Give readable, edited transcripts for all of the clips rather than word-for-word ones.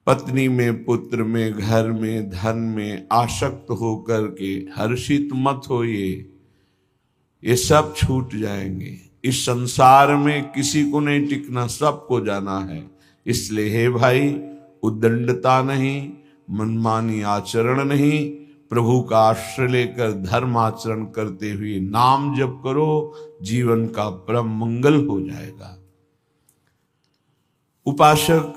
पत्नी में, पुत्र में, घर में, धन में आसक्त होकर के हर्षित मत होइए, ये सब छूट जाएंगे। इस संसार में किसी को नहीं टिकना, सबको जाना है। इसलिए हे भाई, उद्दंडता नहीं, मनमानी आचरण नहीं, प्रभु का आश्रय लेकर धर्म आचरण करते हुए नाम जप करो, जीवन का परम मंगल हो जाएगा। उपासक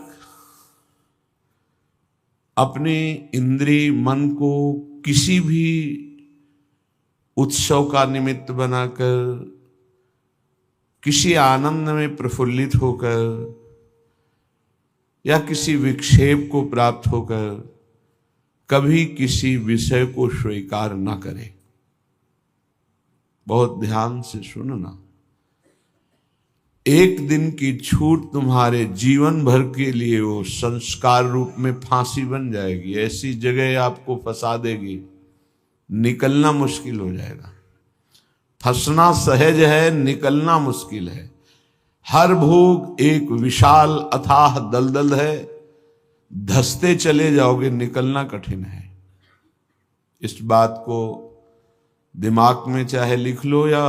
अपने इंद्रिय मन को किसी भी उत्सव का निमित्त बनाकर, किसी आनंद में प्रफुल्लित होकर या किसी विक्षेप को प्राप्त होकर कभी किसी विषय को स्वीकार न करे। बहुत ध्यान से सुनना, एक दिन की छूट तुम्हारे जीवन भर के लिए वो संस्कार रूप में फांसी बन जाएगी। ऐसी जगह आपको फंसा देगी, निकलना मुश्किल हो जाएगा। फंसना सहज है, निकलना मुश्किल है। हर भोग एक विशाल अथाह दलदल है, धंसते चले जाओगे, निकलना कठिन है। इस बात को दिमाग में चाहे लिख लो या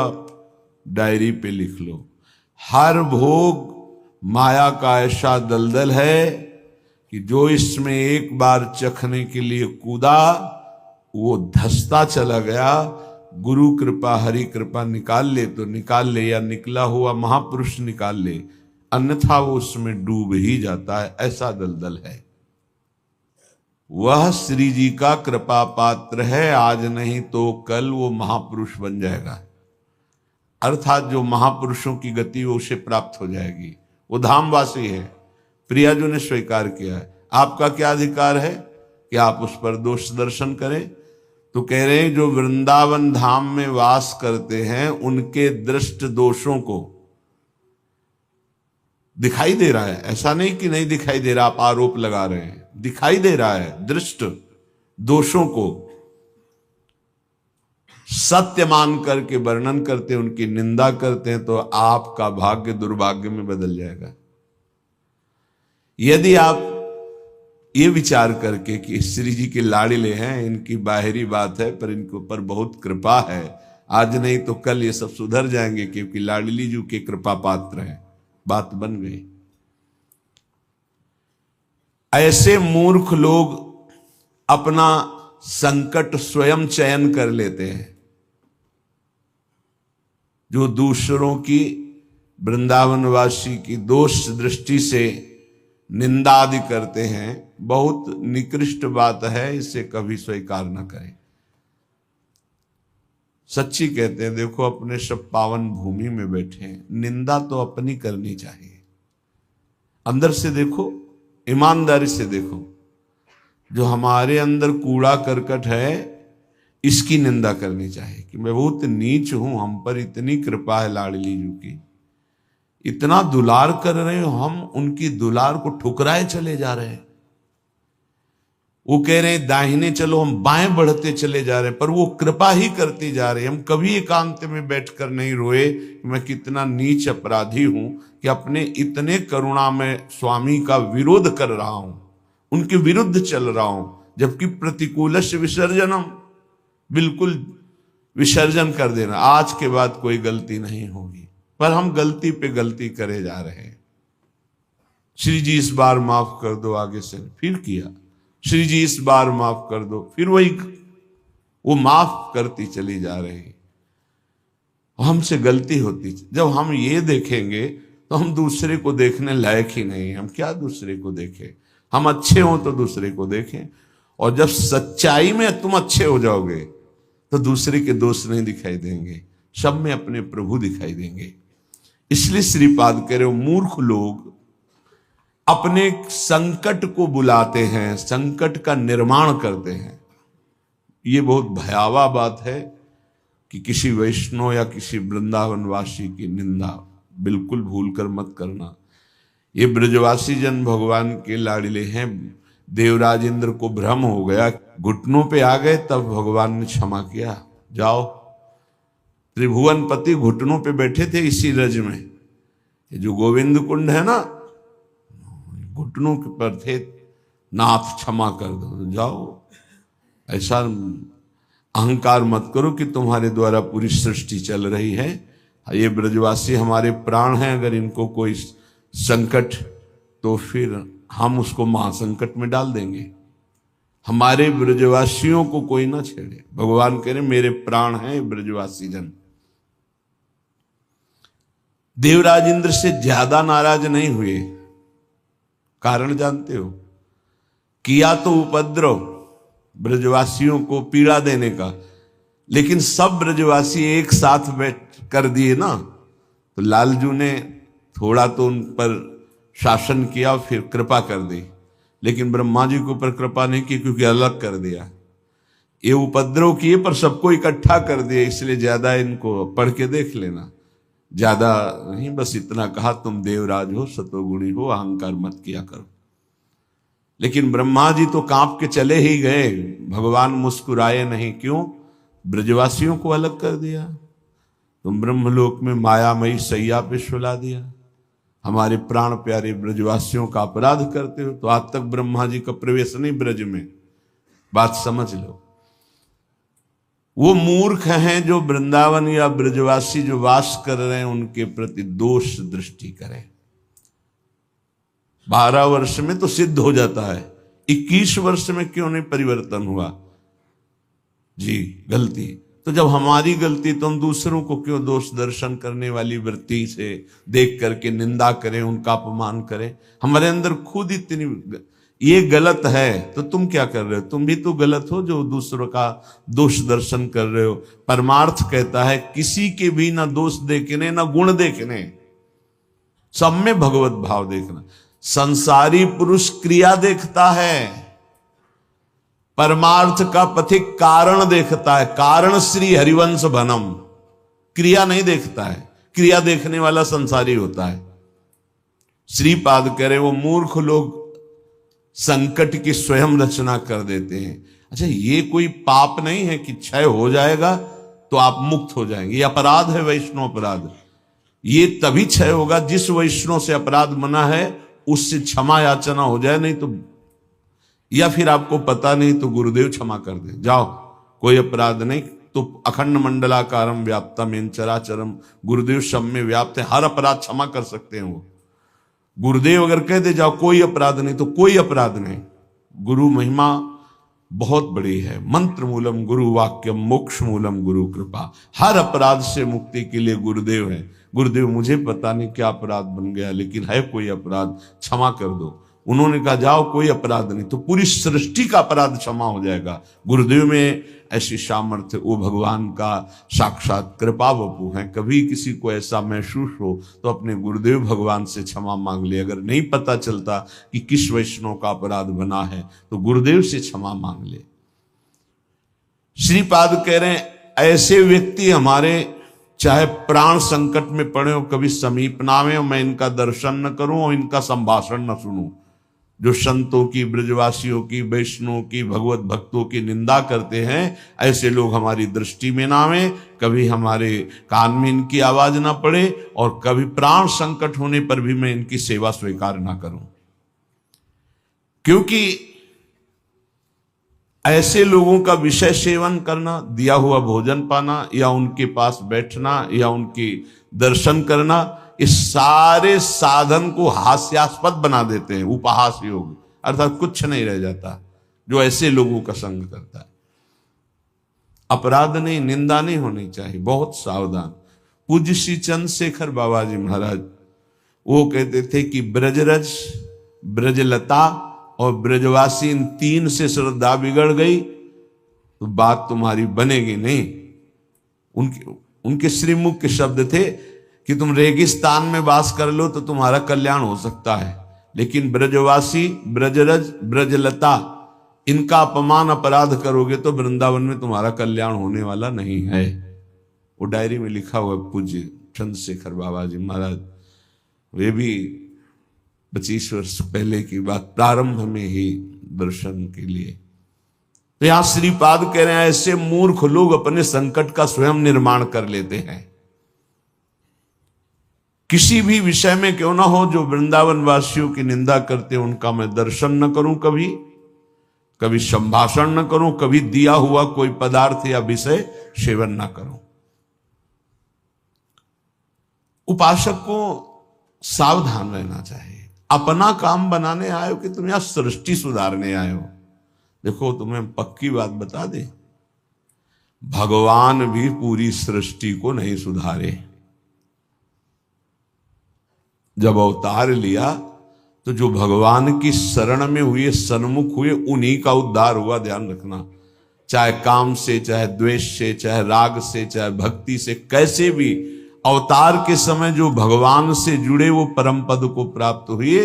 डायरी पे लिख लो। हर भोग माया का ऐसा दलदल है कि जो इसमें एक बार चखने के लिए कूदा वो धंसता चला गया। गुरु कृपा, हरि कृपा निकाल ले तो निकाल ले, या निकला हुआ महापुरुष निकाल ले, अन्यथा वो उसमें डूब ही जाता है। ऐसा दलदल है। वह श्री जी का कृपा पात्र है, आज नहीं तो कल वो महापुरुष बन जाएगा। अर्थात जो महापुरुषों की गति वो उसे प्राप्त हो जाएगी। वो धामवासी है, प्रियाजू ने स्वीकार किया है। आपका क्या अधिकार है कि आप उस पर दोष दर्शन करें? तो कह रहे हैं जो वृंदावन धाम में वास करते हैं उनके दृष्ट दोषों को दिखाई दे रहा है। ऐसा नहीं कि नहीं दिखाई दे रहा, आप आरोप लगा रहे हैं, दिखाई दे रहा है। दृष्ट दोषों को सत्य मान करके वर्णन करते, उनकी निंदा करते हैं, तो आपका भाग्य दुर्भाग्य में बदल जाएगा। यदि आप ये विचार करके कि श्री जी के लाड़िले हैं, इनकी बाहरी बात है पर इनके ऊपर बहुत कृपा है, आज नहीं तो कल ये सब सुधर जाएंगे क्योंकि लाड़िली जी के कृपा पात्र हैं, बात बन गई। ऐसे मूर्ख लोग अपना संकट स्वयं चयन कर लेते हैं। जो दूसरों की, वृंदावनवासी की दोष दृष्टि से निंदा आदि करते हैं, बहुत निकृष्ट बात है, इसे कभी स्वीकार न करें। सच्ची कहते हैं, देखो अपने सब पावन भूमि में बैठे हैं, निंदा तो अपनी करनी चाहिए। अंदर से देखो, ईमानदारी से देखो, जो हमारे अंदर कूड़ा करकट है इसकी निंदा करनी चाहिए कि मैं बहुत नीच हूं, हम पर इतनी कृपा है लाडली जी की, इतना दुलार कर रहे हो, हम उनकी दुलार को ठुकराए चले जा रहे हैं। वो कह रहे हैं दाहिने चलो, हम बाएं बढ़ते चले जा रहे हैं, पर वो कृपा ही करती जा रहे हैं। हम कभी एकांत में बैठकर नहीं रोए कि मैं कितना नीच अपराधी हूं कि अपने इतने करुणा में स्वामी का विरोध कर रहा हूं, उनके विरुद्ध चल रहा हूं, जबकि प्रतिकूलस्य विसर्जनम, बिल्कुल विसर्जन कर देना, आज के बाद कोई गलती नहीं होगी। पर हम गलती पे गलती करे जा रहे हैं। श्री जी इस बार माफ कर दो, आगे से फिर किया, श्री जी इस बार माफ कर दो, फिर वही वो माफ करती चली जा रही। हमसे गलती होती। जब हम ये देखेंगे तो हम दूसरे को देखने लायक ही नहीं। हम क्या दूसरे को देखें? हम अच्छे हों तो दूसरे को देखें, और जब सच्चाई में तुम अच्छे हो जाओगे तो दूसरे के दोष नहीं दिखाई देंगे, सब में अपने प्रभु दिखाई देंगे। इसलिए श्रीपाद कह रहे हो, मूर्ख लोग अपने संकट को बुलाते हैं, संकट का निर्माण करते हैं। ये बहुत भयावह बात है कि किसी वैष्णव या किसी वृंदावनवासी की निंदा बिल्कुल भूल कर मत करना। ये ब्रजवासी जन भगवान के लाड़िले हैं। देवराज इंद्र को भ्रम हो गया, घुटनों पे आ गए, तब भगवान ने क्षमा किया। जाओ, त्रिभुवनपति घुटनों पे बैठे थे इसी रज में। ये जो गोविंद कुंड है ना, घुटनों पर थे, नाथ क्षमा कर दो, जाओ। ऐसा अहंकार मत करो कि तुम्हारे द्वारा पूरी सृष्टि चल रही है। ये ब्रजवासी हमारे प्राण हैं, अगर इनको कोई संकट तो फिर हम उसको महासंकट में डाल देंगे। हमारे ब्रजवासियों को कोई ना छेड़े। भगवान कह रहे मेरे प्राण हैं ब्रजवासी जन। देवराज इंद्र से ज्यादा नाराज नहीं हुए। कारण जानते हो? किया तो उपद्रव, ब्रजवासियों को पीड़ा देने का, लेकिन सब ब्रजवासी एक साथ बैठ कर दिए ना, तो लालजू ने थोड़ा तो उन पर शासन किया, फिर कृपा कर दी, लेकिन ब्रह्मा जी के ऊपर कृपा नहीं की, क्योंकि अलग कर दिया। ये उपद्रव किए पर सबको इकट्ठा कर दिया, इसलिए ज्यादा इनको पढ़ के देख लेना, ज्यादा नहीं, बस इतना कहा तुम देवराज हो, सतोगुणी हो, अहंकार मत किया करो। लेकिन ब्रह्मा जी तो कांप के चले ही गए, भगवान मुस्कुराए नहीं। क्यों? ब्रजवासियों को अलग कर दिया। तुम ब्रह्मलोक में मायामयी सैया पे सुला दिया, हमारे प्राण प्यारे ब्रजवासियों का अपराध करते हो। तो आज तक ब्रह्मा जी का प्रवेश नहीं ब्रज में, बात समझ लो। वो मूर्ख हैं जो वृंदावन या ब्रजवासी जो वास कर रहे हैं उनके प्रति दोष दृष्टि करें। 12 वर्ष में तो सिद्ध हो जाता है, 21 वर्ष में क्यों नहीं परिवर्तन हुआ जी? गलती तो जब हमारी गलती, तो हम दूसरों को क्यों दोष दर्शन करने वाली वृत्ति से देख करके निंदा करें, उनका अपमान करें? हमारे अंदर खुद इतनी ये गलत है, तो तुम क्या कर रहे हो? तुम भी तो गलत हो जो दूसरों का दोष दर्शन कर रहे हो। परमार्थ कहता है किसी के भी ना दोष देखने ना गुण देखने, सब में भगवत भाव देखना। संसारी पुरुष क्रिया देखता है, परमार्थ का पथिक कारण देखता है। कारण श्री हरिवंश भनम, क्रिया नहीं देखता है। क्रिया देखने वाला संसारी होता है। श्रीपाद कह रहे वो मूर्ख लोग संकट की स्वयं रचना कर देते हैं। अच्छा, ये कोई पाप नहीं है कि क्षय हो जाएगा तो आप मुक्त हो जाएंगे। ये अपराध है, वैष्णव अपराध। ये तभी क्षय होगा जिस वैष्णव से अपराध मना है उससे क्षमा याचना हो जाए, नहीं तो, या फिर आपको पता नहीं तो गुरुदेव क्षमा कर दे, जाओ कोई अपराध नहीं। तो अखंड मंडलाकारम व्याप्तम चराचरम, गुरुदेव सब में व्याप्त है, हर अपराध क्षमा कर सकते हैं वो। गुरुदेव अगर कह दे जाओ कोई अपराध नहीं, तो कोई अपराध नहीं। गुरु महिमा बहुत बड़ी है। मंत्र मूलम गुरु वाक्यम, मोक्ष मूलम गुरु कृपा। हर अपराध से मुक्ति के लिए गुरुदेव है। गुरुदेव मुझे पता नहीं क्या अपराध बन गया, लेकिन है कोई अपराध, क्षमा कर दो। उन्होंने कहा जाओ कोई अपराध नहीं, तो पूरी सृष्टि का अपराध क्षमा हो जाएगा। गुरुदेव में ऐसी सामर्थ्य, वो भगवान का साक्षात कृपा वपु है। कभी किसी को ऐसा महसूस हो तो अपने गुरुदेव भगवान से क्षमा मांग ले। अगर नहीं पता चलता कि किस वैष्णव का अपराध बना है तो गुरुदेव से क्षमा मांग ले। श्रीपाद कह रहे हैं ऐसे व्यक्ति हमारे चाहे प्राण संकट में पड़े हो, कभी समीप ना आवे, मैं इनका दर्शन न करूं और इनका संभाषण न सुनूं। जो संतों की, ब्रजवासियों की, वैष्णव की, भगवत भक्तों की निंदा करते हैं, ऐसे लोग हमारी दृष्टि में ना आवे, कभी हमारे कान में इनकी आवाज ना पड़े, और कभी प्राण संकट होने पर भी मैं इनकी सेवा स्वीकार ना करूं। क्योंकि ऐसे लोगों का विषय सेवन करना, दिया हुआ भोजन पाना, या उनके पास बैठना, या उनकी दर्शन करना, इस सारे साधन को हास्यास्पद बना देते हैं। उपहास योग, अर्थात कुछ नहीं रह जाता जो ऐसे लोगों का संग करता है। अपराध नहीं, निंदा नहीं होनी चाहिए, बहुत सावधान। पूज्य श्री चंद्रशेखर बाबा जी महाराज वो कहते थे कि ब्रजरज, ब्रजलता और ब्रजवासी, इन तीन से श्रद्धा बिगड़ गई तो बात तुम्हारी बनेगी नहीं। उनके श्रीमुख के शब्द थे कि तुम रेगिस्तान में वास कर लो तो तुम्हारा कल्याण हो सकता है, लेकिन ब्रजवासी, ब्रजरज, ब्रजलता, इनका अपमान अपराध करोगे तो वृंदावन में तुम्हारा कल्याण होने वाला नहीं है। वो डायरी में लिखा हुआ पूज्य चंद्रशेखर बाबा जी महाराज, वे भी 25 वर्ष पहले की बात, प्रारंभ में ही दर्शन के लिए। तो यहां श्रीपाद कह रहे हैं ऐसे मूर्ख लोग अपने संकट का स्वयं निर्माण कर लेते हैं। किसी भी विषय में क्यों ना हो, जो वृंदावन वासियों की निंदा करते हैं उनका मैं दर्शन न करूं, कभी कभी संभाषण न करूं, कभी दिया हुआ कोई पदार्थ या विषय सेवन न करूं। उपासक को सावधान रहना चाहिए। अपना काम बनाने आए हो कि तुम यहां सृष्टि सुधारने आए हो? देखो तुम्हें पक्की बात बता दे, भगवान भी पूरी सृष्टि को नहीं सुधारे। जब अवतार लिया तो जो भगवान की शरण में हुए, सन्मुख हुए, उन्हीं का उद्धार हुआ। ध्यान रखना, चाहे काम से, चाहे द्वेष से, चाहे राग से, चाहे भक्ति से, कैसे भी अवतार के समय जो भगवान से जुड़े वो परम पद को प्राप्त हुए।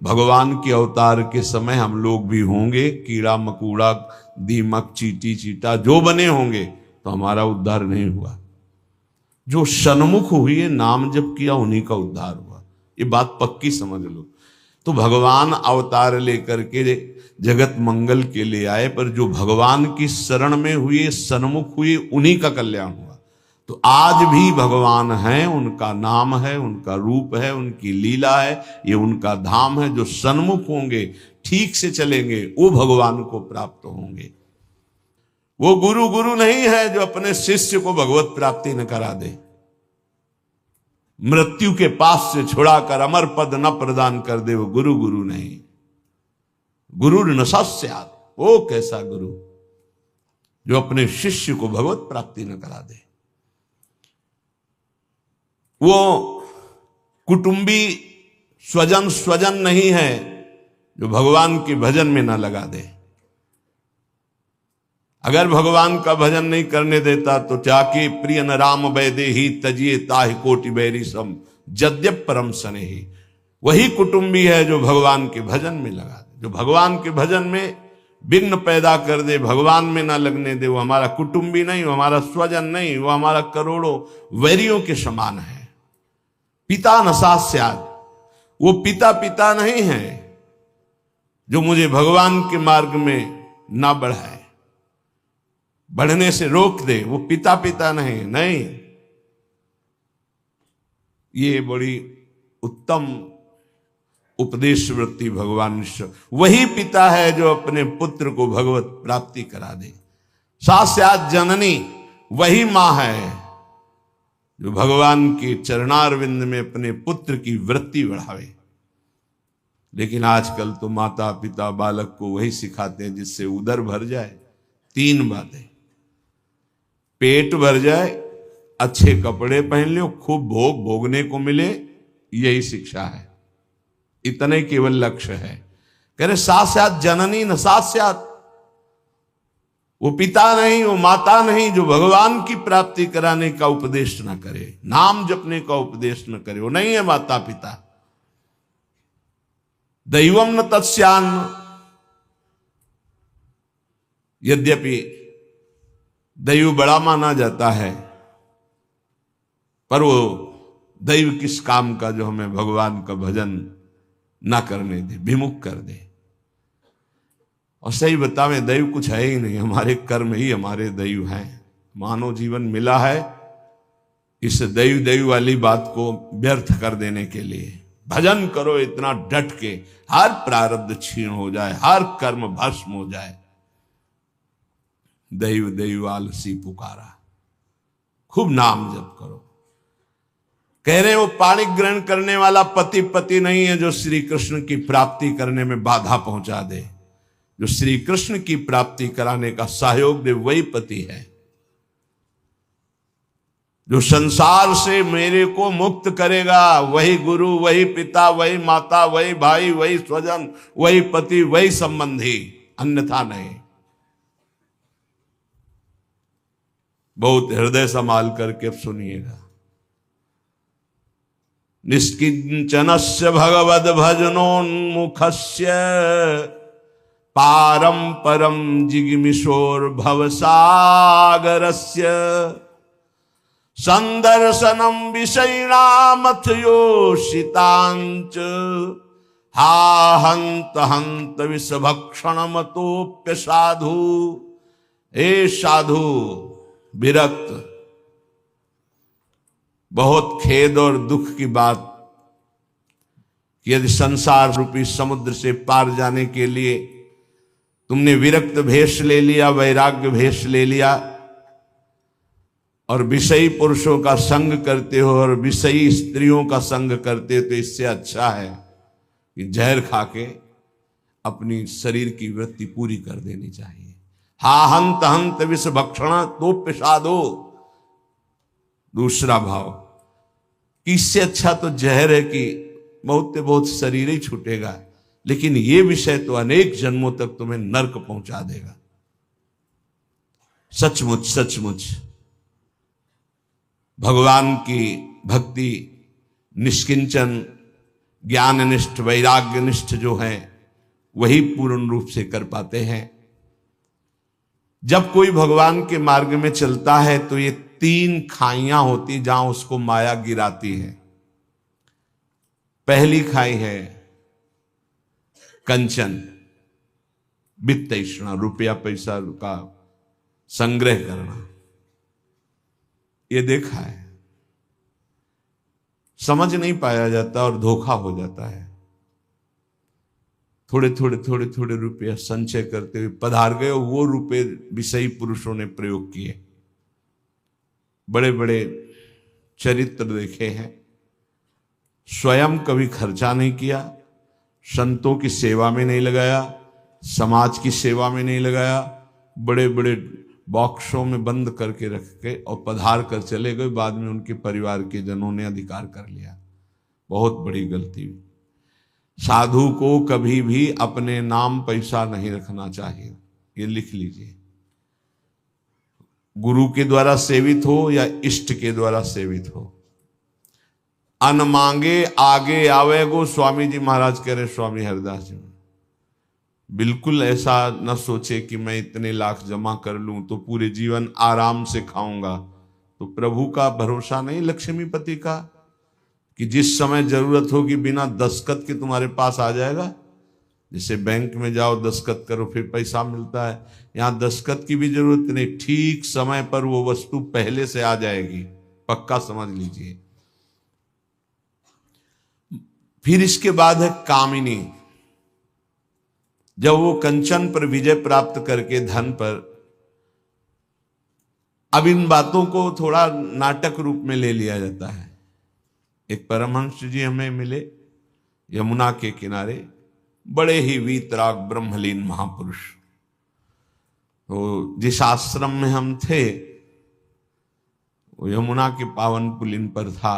भगवान के अवतार के समय हम लोग भी होंगे, कीड़ा मकोड़ा, दीमक, चींटी चीटा जो बने होंगे, तो हमारा उद्धार नहीं हुआ। जो सन्मुख हुए, नाम जप किया, उन्हीं का उद्धार हुआ। ये बात पक्की समझ लो। तो भगवान अवतार लेकर के जगत मंगल के लिए आए, पर जो भगवान की शरण में हुए, सन्मुख हुए, उन्हीं का कल्याण हुआ। तो आज भी भगवान हैं, उनका नाम है, उनका रूप है, उनकी लीला है, ये उनका धाम है। जो सन्मुख होंगे, ठीक से चलेंगे, वो भगवान को प्राप्त होंगे। वो गुरु गुरु नहीं है जो अपने शिष्य को भगवत प्राप्ति न करा दे, मृत्यु के पास से छुड़ाकर अमर पद न प्रदान कर दे। वो गुरु गुरु नहीं। गुरु न सस्यात्, वो कैसा गुरु जो अपने शिष्य को भगवत प्राप्ति न करा दे। वो कुटुंबी स्वजन नहीं है जो भगवान के भजन में ना लगा दे। अगर भगवान का भजन नहीं करने देता तो जाके प्रिय न राम वैदे ही तजिए ताहि कोटि बैरी सम जद्यप परम सने ही। वही कुटुंबी है जो भगवान के भजन में लगा दे। जो भगवान के भजन में विघ्न पैदा कर दे, भगवान में ना लगने दे, वो हमारा कुटुंबी नहीं, वो हमारा स्वजन नहीं, वो हमारा करोड़ों वैरियों के समान है। पिता न सास्यात्, वो पिता नहीं है जो मुझे भगवान के मार्ग में ना बढ़ाए, बढ़ने से रोक दे। वो पिता नहीं। ये बड़ी उत्तम उपदेश वृत्ति भगवान ईश्वर। वही पिता है जो अपने पुत्र को भगवत प्राप्ति करा दे। सास्यात् जननी, वही मां है जो भगवान के चरणारविंद में अपने पुत्र की वृत्ति बढ़ावे। लेकिन आजकल तो माता पिता बालक को वही सिखाते हैं जिससे उदर भर जाए। 3 बातें, पेट भर जाए, अच्छे कपड़े पहन लो, खूब भोग भोगने को मिले, यही शिक्षा है। इतने केवल लक्ष्य है। कह रहे सास्यात् जननी न सास्यात्, वो पिता नहीं, वो माता नहीं जो भगवान की प्राप्ति कराने का उपदेश न करे, नाम जपने का उपदेश न करे, वो नहीं है माता पिता। दैवम न तत्स्यान्न, यद्यपि दैव बड़ा माना जाता है, पर वो दैव किस काम का जो हमें भगवान का भजन ना करने दे, विमुख कर दे। और सही बतावें, दैव कुछ है ही नहीं, हमारे कर्म ही हमारे दैव हैं। मानव जीवन मिला है इस दैव वाली बात को व्यर्थ कर देने के लिए। भजन करो इतना डट के, हर प्रारब्ध क्षीण हो जाए, हर कर्म भस्म हो जाए। दैव आलसी पुकारा, खूब नाम जप करो। कह रहे वो पाणी ग्रहण करने वाला पति नहीं है जो श्री कृष्ण की प्राप्ति करने में बाधा पहुंचा दे। जो श्री कृष्ण की प्राप्ति कराने का सहयोग दे वही पति है। जो संसार से मेरे को मुक्त करेगा वही गुरु, वही पिता, वही माता, वही भाई, वही स्वजन, वही पति, वही संबंधी, अन्यथा नहीं। बहुत हृदय संभाल करके अब सुनिएगा। निष्किंचनस्य भगवद भजनोन्मुखस्य पारम परम जिगमिशोर भवसागरस्य संदर्शनम विषयिणामथ योषितांच हा हंत हंत विषभक्षण मतोप्य साधु। ए साधु विरक्त, बहुत खेद और दुख की बात कि यदि संसार रूपी समुद्र से पार जाने के लिए तुमने विरक्त भेष ले लिया, वैराग्य भेष ले लिया और विषयी पुरुषों का संग करते हो और विषयी स्त्रियों का संग करते हो, तो इससे अच्छा है कि जहर खा के अपनी शरीर की वृत्ति पूरी कर देनी चाहिए। हा हंत हंत विष भक्षण तो पिशादो, दूसरा भाव कि इससे अच्छा तो जहर है कि बहुत से बहुत शरीर ही छूटेगा, लेकिन ये विषय तो अनेक जन्मों तक तुम्हें नरक पहुंचा देगा। सचमुच सचमुच भगवान की भक्ति निष्किंचन ज्ञाननिष्ठ वैराग्यनिष्ठ जो है वही पूर्ण रूप से कर पाते हैं। जब कोई भगवान के मार्ग में चलता है तो ये 3 खाइयां होती जहां उसको माया गिराती है। पहली खाई है कंचन, वित्त तृष्णा, रुपया पैसा का संग्रह करना। ये देखा है, समझ नहीं पाया जाता और धोखा हो जाता है। थोड़े थोड़े रुपया संचय करते हुए पधार गए, वो रुपए विषयी पुरुषों ने प्रयोग किए। बड़े बड़े चरित्र देखे हैं, स्वयं कभी खर्चा नहीं किया, संतों की सेवा में नहीं लगाया, समाज की सेवा में नहीं लगाया, बड़े बड़े बॉक्सों में बंद करके रख के और पधार कर चले गए। बाद में उनके परिवार के जनों ने अधिकार कर लिया। बहुत बड़ी गलती। साधु को कभी भी अपने नाम पैसा नहीं रखना चाहिए, ये लिख लीजिए। गुरु के द्वारा सेवित हो या इष्ट के द्वारा सेवित हो, अन मांगे आगे आवे गो, स्वामी जी महाराज कह रहे, स्वामी हरिदास जी। बिल्कुल ऐसा न सोचे कि मैं इतने लाख जमा कर लूं तो पूरे जीवन आराम से खाऊंगा। तो प्रभु का भरोसा नहीं, लक्ष्मीपति का, कि जिस समय जरूरत होगी बिना दस्तखत के तुम्हारे पास आ जाएगा। जैसे बैंक में जाओ दस्तखत करो फिर पैसा मिलता है, यहां दस्तखत की भी जरूरत नहीं, ठीक समय पर वो वस्तु पहले से आ जाएगी, पक्का समझ लीजिए। फिर इसके बाद है कामिनी। जब वो कंचन पर विजय प्राप्त करके धन पर, अब इन बातों को थोड़ा नाटक रूप में ले लिया जाता है। एक परमहंस जी हमें मिले यमुना के किनारे, बड़े ही वीतराग ब्रह्मलीन महापुरुष। तो जिस आश्रम में हम थे वो यमुना के पावन पुलिन पर था।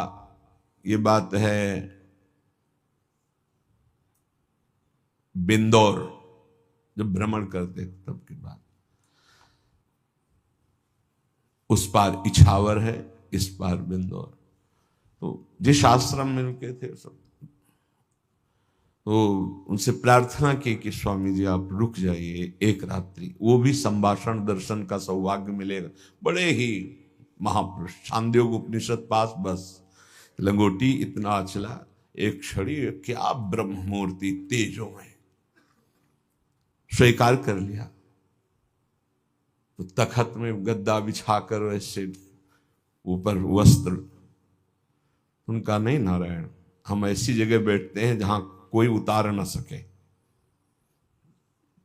ये बात है बिंदौर, जब भ्रमण करते तब की बात। उस पार इछावर है, इस पार बिंदौर। तो जिस आश्रम में रुके थे सब, तो उनसे प्रार्थना की कि स्वामी जी आप रुक जाइए एक रात्रि, वो भी संभाषण दर्शन का सौभाग्य मिलेगा। बड़े ही महापुरुष, छांदोग्य उपनिषद पास, बस लंगोटी इतना अचला, एक छड़ी, क्या ब्रह्म मूर्ति तेजो में, स्वीकार कर लिया। तो तखत में गद्दा बिछाकर वैसे ऊपर वस्त्र, उनका नहीं नारायण, हम ऐसी जगह बैठते हैं जहां कोई उतार ना सके।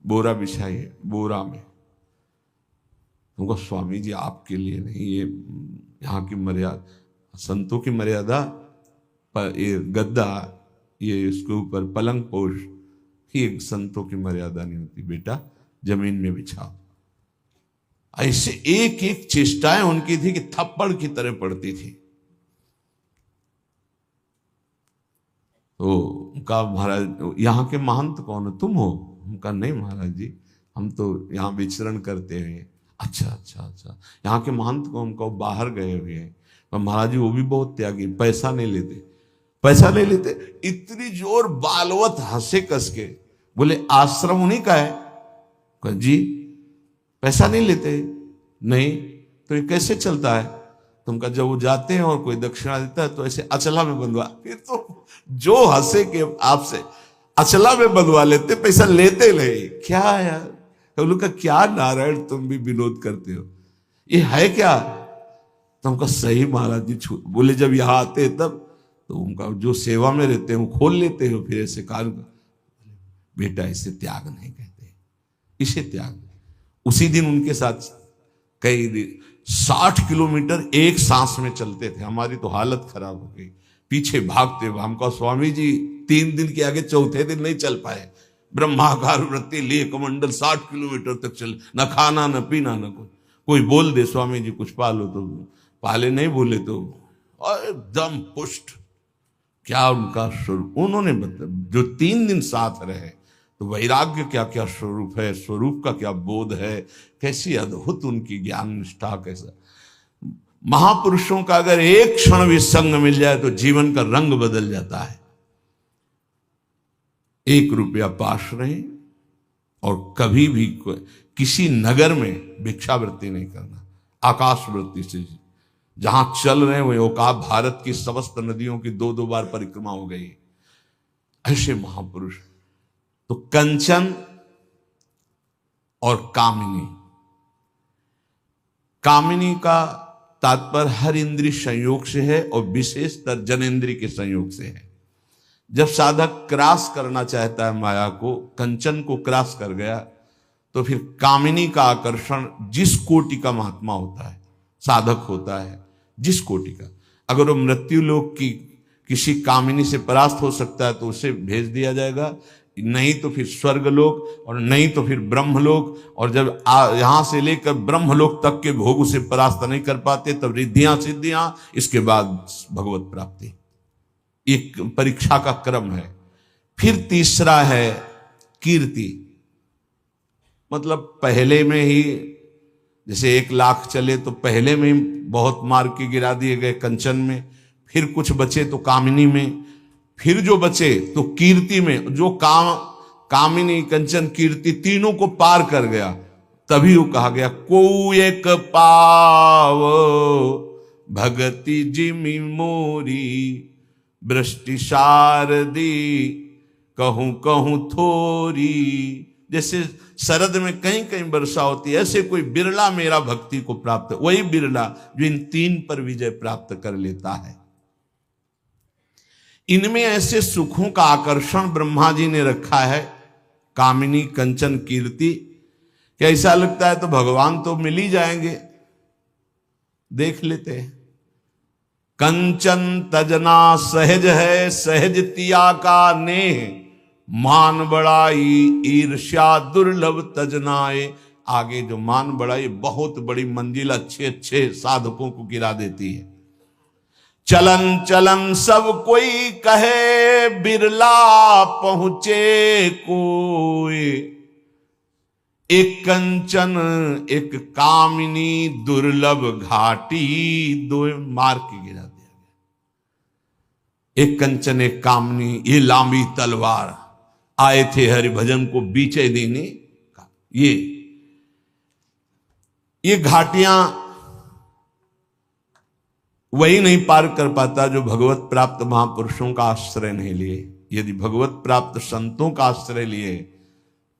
बोरा बिछाइए, बोरा में। तुमको स्वामी जी आपके लिए नहीं, ये यहाँ की मर्यादा, संतों की मर्यादा पर ये गद्दा, ये इसके ऊपर पलंग पोष, ये संतों की मर्यादा नहीं होती बेटा, जमीन में बिछाओ। ऐसे एक एक चेष्टाएं उनकी थी कि थप्पड़ की तरह पड़ती थी। तो उनका महाराज, यहाँ के महंत कौन हो, तुम हो? उनका नहीं महाराज जी, हम तो यहाँ विचरण करते हुए। अच्छा, यहाँ के महंत कौन? उनको बाहर गए हुए हैं। पर महाराज जी वो भी बहुत त्यागी, पैसा नहीं लेते, पैसा नहीं लेते। इतनी जोर बालवत हंसे कस के, बोले आश्रम उन्हीं का है? जी पैसा नहीं लेते। नहीं तो ये कैसे चलता है? तुमका जब वो जाते हैं और कोई दक्षिणा देता है तो ऐसे अचला में बंधवा, फिर तो जो हंसे के आपसे अचला में बंधवा लेते, पैसा लेते नहीं। क्या यार, लोग का क्या नारायण, तुम भी विनोद करते हो, ये है क्या? तो हमका सही महाराज जी बोले जब यहाँ आते तब तो उनका जो सेवा में रहते हैं वो खोल लेते हो, फिर ऐसे कार्य बेटा इसे त्याग नहीं कहते, इसे त्याग। उसी दिन उनके साथ कई 60 किलोमीटर एक सांस में चलते थे, हमारी तो हालत खराब हो गई, पीछे भागते हुए। हमका स्वामी जी 3 दिन के आगे चौथे दिन नहीं चल पाए, ब्रह्माकार वृत्ति लिए कमंडल 60 किलोमीटर तक चले, न खाना न पीना न कुछ। कोई बोल दे स्वामी जी कुछ पालो तो पाले, नहीं बोले तो एकदम पुष्ट। क्या उनका स्वरूप, उन्होंने मतलब जो 3 दिन साथ रहे तो वैराग्य क्या क्या स्वरूप है, स्वरूप का क्या बोध है, कैसी अद्भुत उनकी ज्ञान निष्ठा। कैसा महापुरुषों का अगर एक क्षण भी संग मिल जाए तो जीवन का रंग बदल जाता है। 1 रुपया पास रहे और कभी भी किसी नगर में भिक्षावृत्ति नहीं करना, आकाश वृत्ति से जहां चल रहे हैं वो का भारत की समस्त नदियों की 2-2 बार परिक्रमा हो गई, ऐसे महापुरुष। तो कंचन और कामिनी, कामिनी का तात्पर्य हर इंद्रिय संयोग से है और विशेषतर जनेन्द्रिय के संयोग से है। जब साधक क्रॉस करना चाहता है माया को, कंचन को क्रॉस कर गया तो फिर कामिनी का आकर्षण, जिस कोटि का महात्मा होता है, साधक होता है, जिस कोटि का, अगर वो मृत्यु लोक की किसी कामिनी से परास्त हो सकता है तो उसे भेज दिया जाएगा, नहीं तो फिर स्वर्गलोक और नहीं तो फिर ब्रह्मलोक। और जब यहां से लेकर ब्रह्मलोक तक के भोग उसे परास्त नहीं कर पाते तब रिद्धियां सिद्धियां, इसके बाद भगवत प्राप्ति। एक परीक्षा का क्रम है। फिर तीसरा है कीर्ति, मतलब पहले में ही जैसे 1 लाख चले तो पहले में ही बहुत मार के गिरा दिए गए कंचन में, फिर कुछ बचे तो कामिनी में, फिर जो बचे तो कीर्ति में। जो कामिनी कंचन कीर्ति तीनों को पार कर गया तभी वो कहा गया को एक पाव भगति जिमि मोरी वृष्टि शारदी कहूं कहूं थोरी। जैसे शरद में कहीं कहीं वर्षा होती है, ऐसे कोई बिरला मेरा भक्ति को प्राप्त, वही बिरला जो इन 3 पर विजय प्राप्त कर लेता है। इनमें ऐसे सुखों का आकर्षण ब्रह्मा जी ने रखा है, कामिनी कंचन कीर्ति, कि ऐसा लगता है तो भगवान तो मिल ही जाएंगे। देख लेते हैं, कंचन तजना सहज है, सहज तिया का नेह, मान बड़ाई ईर्ष्या दुर्लभ तजनाए। आगे जो मान बड़ाई बहुत बड़ी मंजिल अच्छे अच्छे साधकों को गिरा देती है। चलन चलन सब कोई कहे, बिरला पहुंचे कोई। एक कंचन एक कामिनी दुर्लभ घाटी, 2 मार के गिरा दिया गया। एक कंचन एक कामिनी, ये लांबी तलवार आए थे हरिभजन को बीचे देने का। ये घाटियां वही नहीं पार कर पाता जो भगवत प्राप्त महापुरुषों का आश्रय नहीं लिए। यदि भगवत प्राप्त संतों का आश्रय लिए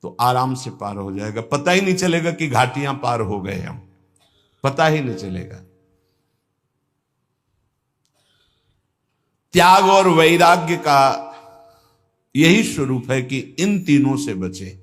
तो आराम से पार हो जाएगा, पता ही नहीं चलेगा कि घाटियां पार हो गए हम, पता ही नहीं चलेगा। त्याग और वैराग्य का यही स्वरूप है कि इन तीनों से बचे।